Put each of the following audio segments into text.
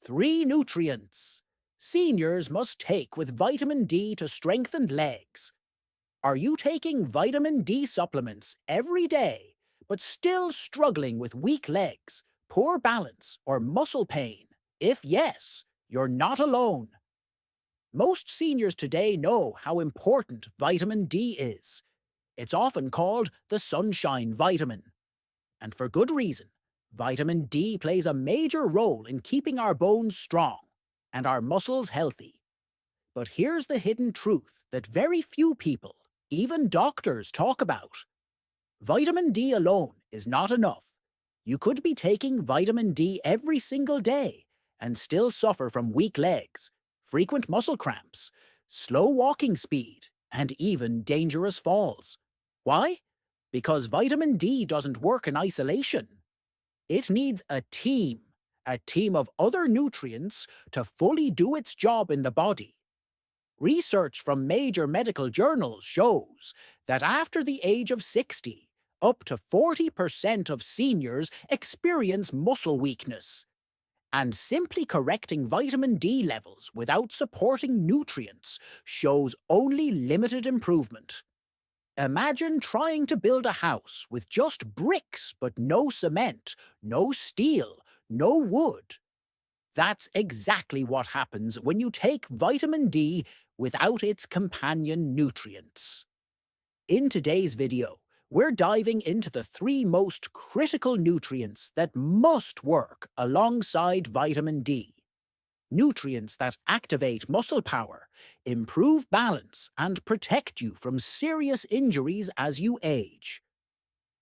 3 nutrients seniors must take with vitamin D to strengthen legs. Are you taking vitamin D supplements every day, but still struggling with weak legs, poor balance, or muscle pain? If yes, you're not alone. Most seniors today know how important vitamin D is. It's often called the sunshine vitamin. And for good reason. Vitamin D plays a major role in keeping our bones strong and our muscles healthy. But here's the hidden truth that very few people, even doctors, talk about. Vitamin D alone is not enough. You could be taking vitamin D every single day and still suffer from weak legs, frequent muscle cramps, slow walking speed, and even dangerous falls. Why? Because vitamin D doesn't work in isolation. It needs a team of other nutrients to fully do its job in the body. Research from major medical journals shows that after the age of 60, up to 40% of seniors experience muscle weakness. And simply correcting vitamin D levels without supporting nutrients shows only limited improvement. Imagine trying to build a house with just bricks but no cement, no steel, no wood. That's exactly what happens when you take vitamin D without its companion nutrients. In today's video, we're diving into the 3 most critical nutrients that must work alongside vitamin D. Nutrients that activate muscle power, improve balance, and protect you from serious injuries as you age.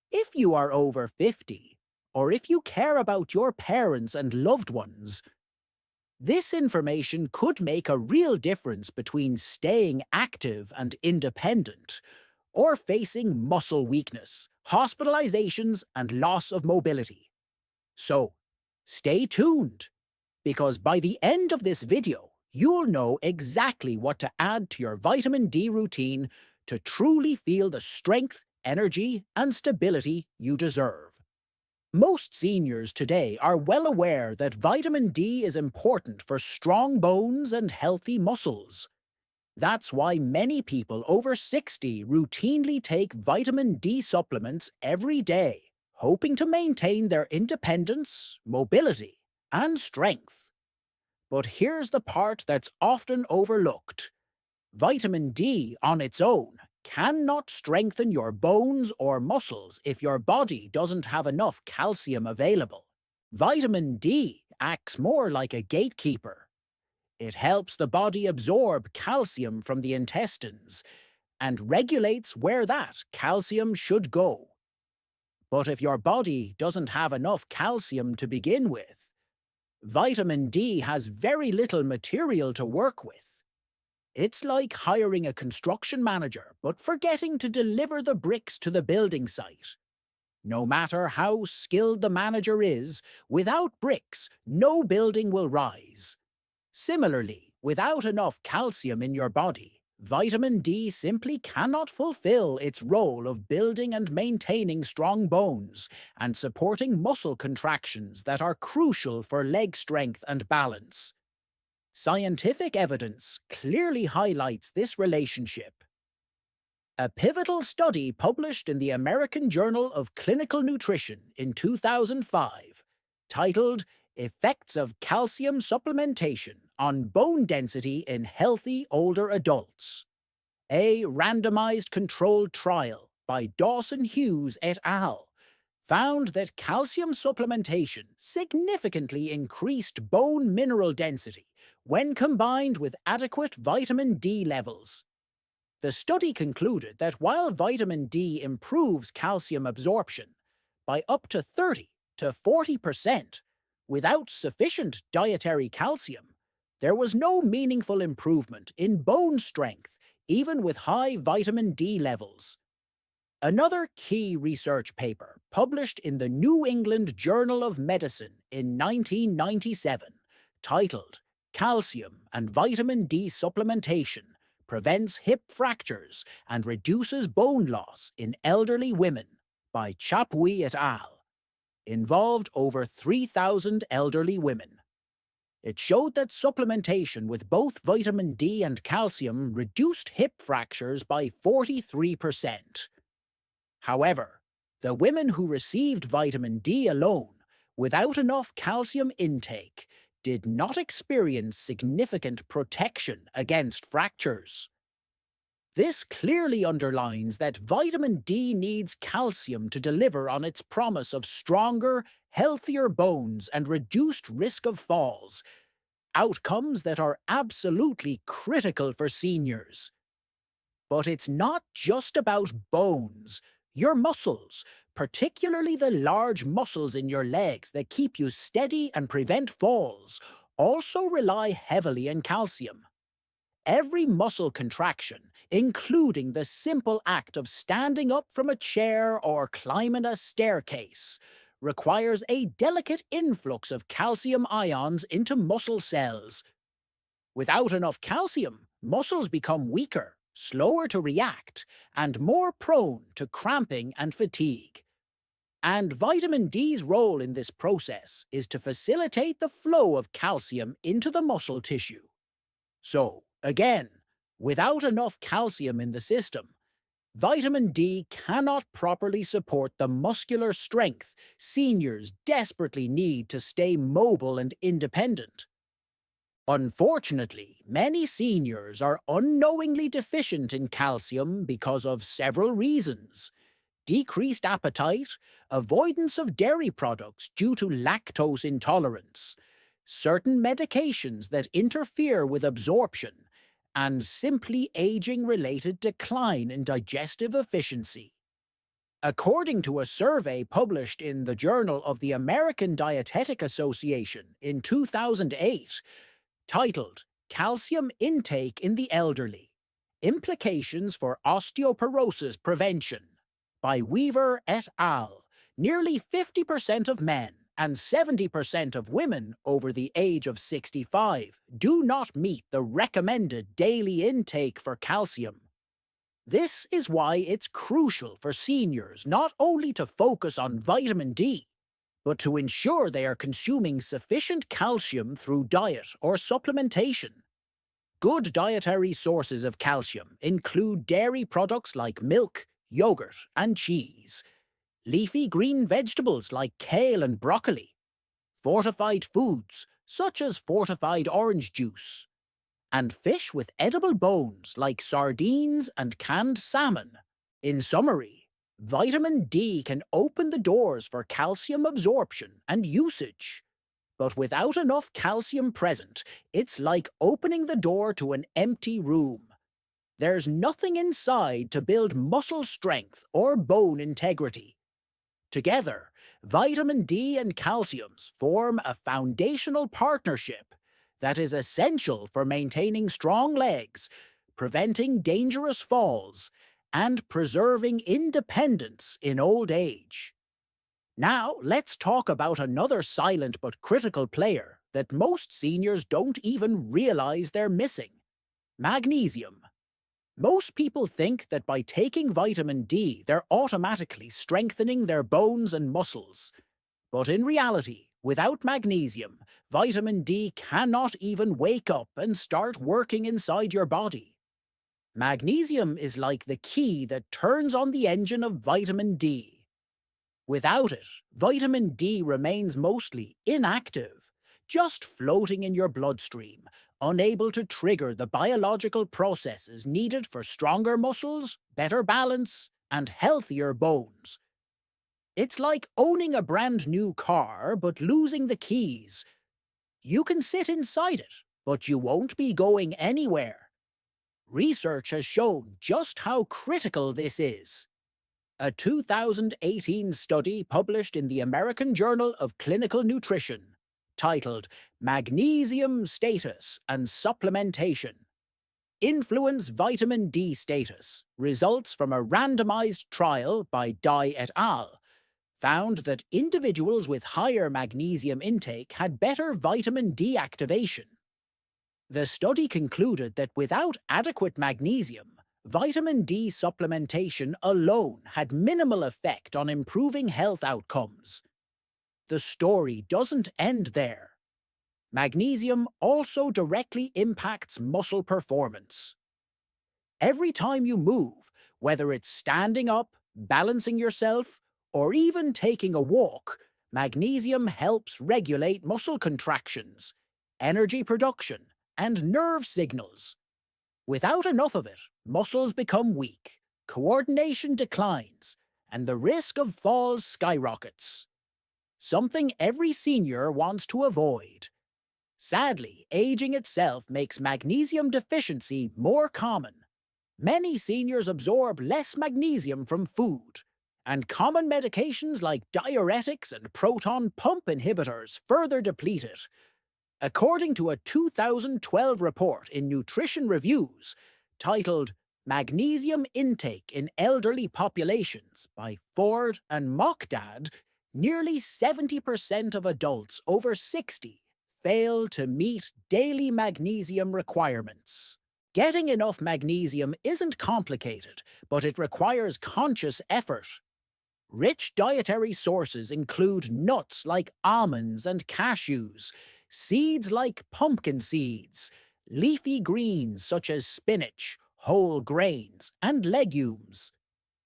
If you are over 50, or if you care about your parents and loved ones, this information could make a real difference between staying active and independent, or facing muscle weakness, hospitalizations, and loss of mobility. So, stay tuned, because by the end of this video, you'll know exactly what to add to your vitamin D routine to truly feel the strength, energy, and stability you deserve. Most seniors today are well aware that vitamin D is important for strong bones and healthy muscles. That's why many people over 60 routinely take vitamin D supplements every day, hoping to maintain their independence, mobility, and strength. But here's the part that's often overlooked. Vitamin D on its own cannot strengthen your bones or muscles if your body doesn't have enough calcium available. Vitamin D acts more like a gatekeeper. It helps the body absorb calcium from the intestines and regulates where that calcium should go. But if your body doesn't have enough calcium to begin with, vitamin D has very little material to work with. It's like hiring a construction manager but forgetting to deliver the bricks to the building site. No matter how skilled the manager is, without bricks, no building will rise. Similarly, without enough calcium in your body, vitamin D simply cannot fulfill its role of building and maintaining strong bones and supporting muscle contractions that are crucial for leg strength and balance. Scientific evidence clearly highlights this relationship. A pivotal study published in the American Journal of Clinical Nutrition in 2005, titled Effects of Calcium Supplementation on Bone Density in Healthy Older Adults, a randomized controlled trial by Dawson Hughes et al., found that calcium supplementation significantly increased bone mineral density when combined with adequate vitamin D levels. The study concluded that while vitamin D improves calcium absorption by up to 30 to 40% without sufficient dietary calcium, there was no meaningful improvement in bone strength even with high vitamin D levels. Another key research paper published in the New England Journal of Medicine in 1997, titled Calcium and Vitamin D Supplementation Prevents Hip Fractures and Reduces Bone Loss in Elderly Women by Chapuis et al., involved over 3,000 elderly women. It showed that supplementation with both vitamin D and calcium reduced hip fractures by 43%. However, the women who received vitamin D alone, without enough calcium intake, did not experience significant protection against fractures. This clearly underlines that vitamin D needs calcium to deliver on its promise of stronger, healthier bones and reduced risk of falls, outcomes that are absolutely critical for seniors. But it's not just about bones. Your muscles, particularly the large muscles in your legs that keep you steady and prevent falls, also rely heavily on calcium. Every muscle contraction, including the simple act of standing up from a chair or climbing a staircase, requires a delicate influx of calcium ions into muscle cells. Without enough calcium, muscles become weaker, slower to react, and more prone to cramping and fatigue. And vitamin D's role in this process is to facilitate the flow of calcium into the muscle tissue. So, again, without enough calcium in the system, vitamin D cannot properly support the muscular strength seniors desperately need to stay mobile and independent. Unfortunately, many seniors are unknowingly deficient in calcium because of several reasons: decreased appetite, avoidance of dairy products due to lactose intolerance, certain medications that interfere with absorption, and simply aging-related decline in digestive efficiency. According to a survey published in the Journal of the American Dietetic Association in 2008, titled Calcium Intake in the Elderly: Implications for Osteoporosis Prevention, by Weaver et al., nearly 50% of men and 70% of women over the age of 65 do not meet the recommended daily intake for calcium. This is why it's crucial for seniors not only to focus on vitamin D, but to ensure they are consuming sufficient calcium through diet or supplementation. Good dietary sources of calcium include dairy products like milk, yogurt, and cheese, leafy green vegetables like kale and broccoli, fortified foods such as fortified orange juice, and fish with edible bones like sardines and canned salmon. In summary, vitamin D can open the doors for calcium absorption and usage. But without enough calcium present, it's like opening the door to an empty room. There's nothing inside to build muscle strength or bone integrity. Together, vitamin D and calciums form a foundational partnership that is essential for maintaining strong legs, preventing dangerous falls, and preserving independence in old age. Now, let's talk about another silent but critical player that most seniors don't even realize they're missing: magnesium. Most people think that by taking vitamin D, they're automatically strengthening their bones and muscles. But in reality, without magnesium, vitamin D cannot even wake up and start working inside your body. Magnesium is like the key that turns on the engine of vitamin D. Without it, vitamin D remains mostly inactive, just floating in your bloodstream, unable to trigger the biological processes needed for stronger muscles, better balance, and healthier bones. It's like owning a brand new car but losing the keys. You can sit inside it, but you won't be going anywhere. Research has shown just how critical this is. A 2018 study published in the American Journal of Clinical Nutrition, titled Magnesium Status and Supplementation: Influence Vitamin D Status, results from a randomized trial by Dye et al., found that individuals with higher magnesium intake had better vitamin D activation. The study concluded that without adequate magnesium, vitamin D supplementation alone had minimal effect on improving health outcomes. The story doesn't end there. Magnesium also directly impacts muscle performance. Every time you move, whether it's standing up, balancing yourself, or even taking a walk, magnesium helps regulate muscle contractions, energy production, and nerve signals. Without enough of it, muscles become weak, coordination declines, and the risk of falls skyrockets. Something every senior wants to avoid. Sadly, aging itself makes magnesium deficiency more common. Many seniors absorb less magnesium from food, and common medications like diuretics and proton pump inhibitors further deplete it. According to a 2012 report in Nutrition Reviews titled Magnesium Intake in Elderly Populations by Ford and Mockdad, nearly 70% of adults over 60 fail to meet daily magnesium requirements. Getting enough magnesium isn't complicated, but it requires conscious effort. Rich dietary sources include nuts like almonds and cashews, seeds like pumpkin seeds, leafy greens such as spinach, whole grains, and legumes.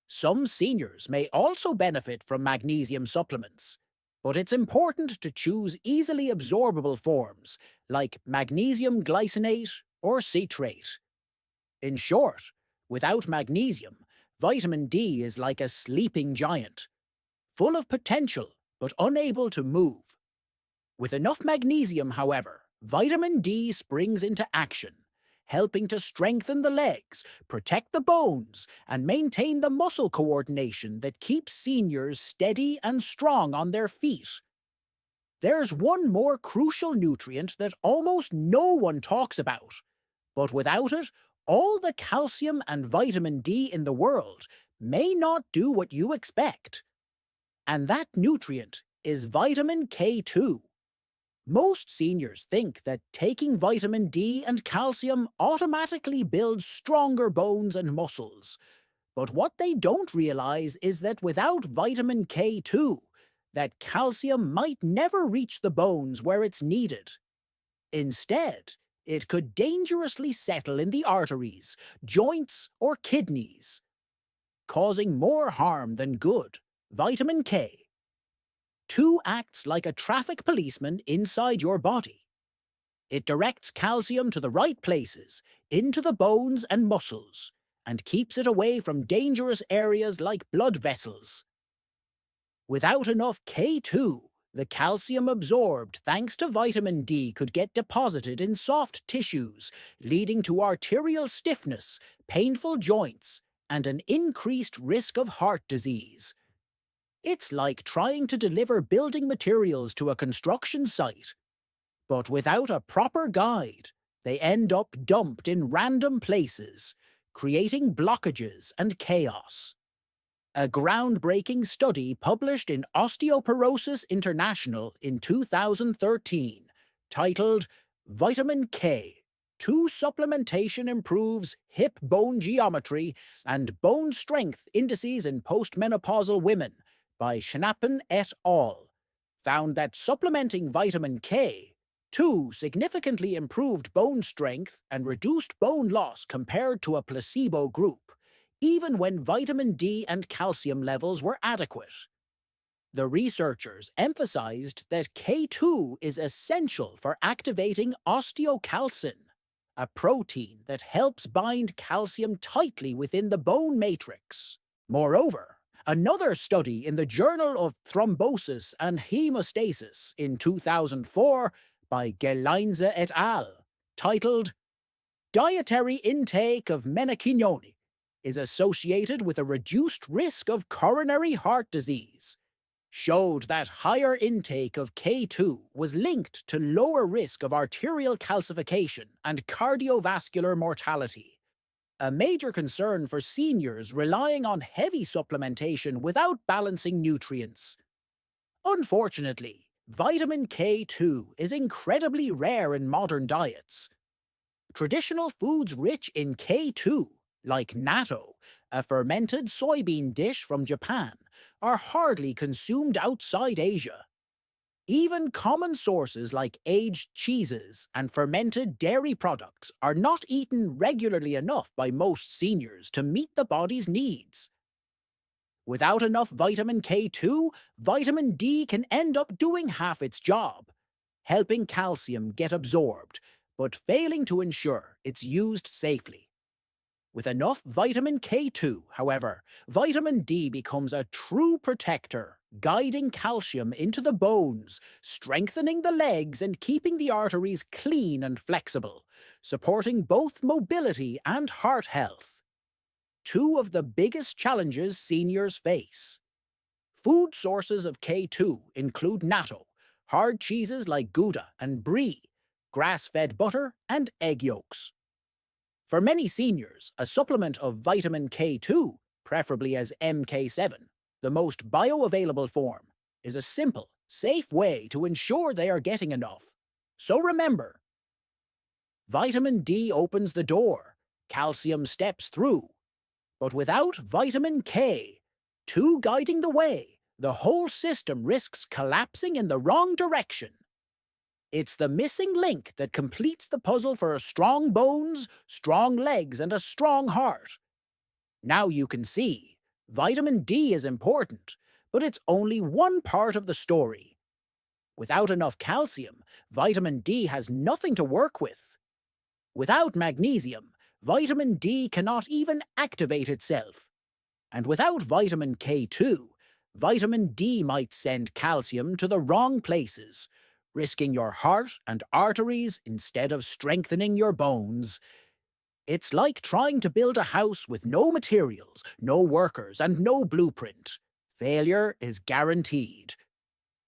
Some seniors may also benefit from magnesium supplements, but it's important to choose easily absorbable forms like magnesium glycinate or citrate. In short, without magnesium, vitamin D is like a sleeping giant, full of potential but unable to move. With enough magnesium, however, vitamin D springs into action, helping to strengthen the legs, protect the bones, and maintain the muscle coordination that keeps seniors steady and strong on their feet. There's one more crucial nutrient that almost no one talks about, but without it, all the calcium and vitamin D in the world may not do what you expect. And that nutrient is vitamin K2. Most seniors think that taking vitamin D and calcium automatically builds stronger bones and muscles. But what they don't realize is that without vitamin K2, that calcium might never reach the bones where it's needed. Instead, it could dangerously settle in the arteries, joints, or kidneys, causing more harm than good. Vitamin K2 acts like a traffic policeman inside your body. It directs calcium to the right places, into the bones and muscles, and keeps it away from dangerous areas like blood vessels. Without enough K2, the calcium absorbed thanks to vitamin D could get deposited in soft tissues, leading to arterial stiffness, painful joints, and an increased risk of heart disease. It's like trying to deliver building materials to a construction site. But without a proper guide, they end up dumped in random places, creating blockages and chaos. A groundbreaking study published in Osteoporosis International in 2013, titled Vitamin K2 Supplementation Improves Hip Bone Geometry and Bone Strength Indices in Postmenopausal Women by Schnappen et al., found that supplementing vitamin K2 significantly improved bone strength and reduced bone loss compared to a placebo group, even when vitamin D and calcium levels were adequate. The researchers emphasized that K2 is essential for activating osteocalcin, a protein that helps bind calcium tightly within the bone matrix. Moreover, another study in the Journal of Thrombosis and Hemostasis in 2004 by Geleinze et al., titled Dietary Intake of Menaquinone is associated with a reduced risk of coronary heart disease, showed that higher intake of K2 was linked to lower risk of arterial calcification and cardiovascular mortality. A major concern for seniors relying on heavy supplementation without balancing nutrients. Unfortunately, vitamin K2 is incredibly rare in modern diets. Traditional foods rich in K2, like natto, a fermented soybean dish from Japan, are hardly consumed outside Asia. Even common sources like aged cheeses and fermented dairy products are not eaten regularly enough by most seniors to meet the body's needs. Without enough vitamin K2, vitamin D can end up doing half its job, helping calcium get absorbed, but failing to ensure it's used safely. With enough vitamin K2, however, vitamin D becomes a true protector, guiding calcium into the bones, strengthening the legs and keeping the arteries clean and flexible, supporting both mobility and heart health. Two of the biggest challenges seniors face. Food sources of K2 include natto, hard cheeses like Gouda and Brie, grass-fed butter, and egg yolks. For many seniors, a supplement of vitamin K2, preferably as MK7, the most bioavailable form, is a simple, safe way to ensure they are getting enough. So remember, vitamin D opens the door, calcium steps through, but without vitamin K, two guiding the way, the whole system risks collapsing in the wrong direction. It's the missing link that completes the puzzle for strong bones, strong legs, and a strong heart. Now you can see, vitamin D is important, but it's only one part of the story. Without enough calcium, vitamin D has nothing to work with. Without magnesium, vitamin D cannot even activate itself. And without vitamin K2, vitamin D might send calcium to the wrong places, risking your heart and arteries instead of strengthening your bones. It's like trying to build a house with no materials, no workers, and no blueprint. Failure is guaranteed.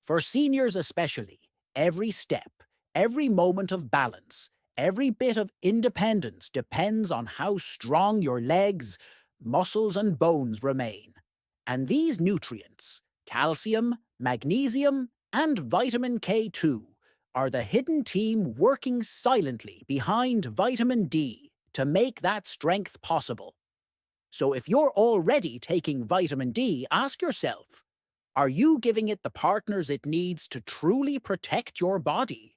For seniors especially, every step, every moment of balance, every bit of independence depends on how strong your legs, muscles, and bones remain. And these nutrients, calcium, magnesium, and vitamin K2, are the hidden team working silently behind vitamin D to make that strength possible. So if you're already taking vitamin D, ask yourself, are you giving it the partners it needs to truly protect your body?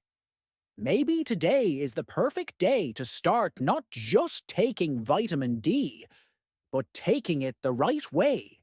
Maybe today is the perfect day to start not just taking vitamin D, but taking it the right way.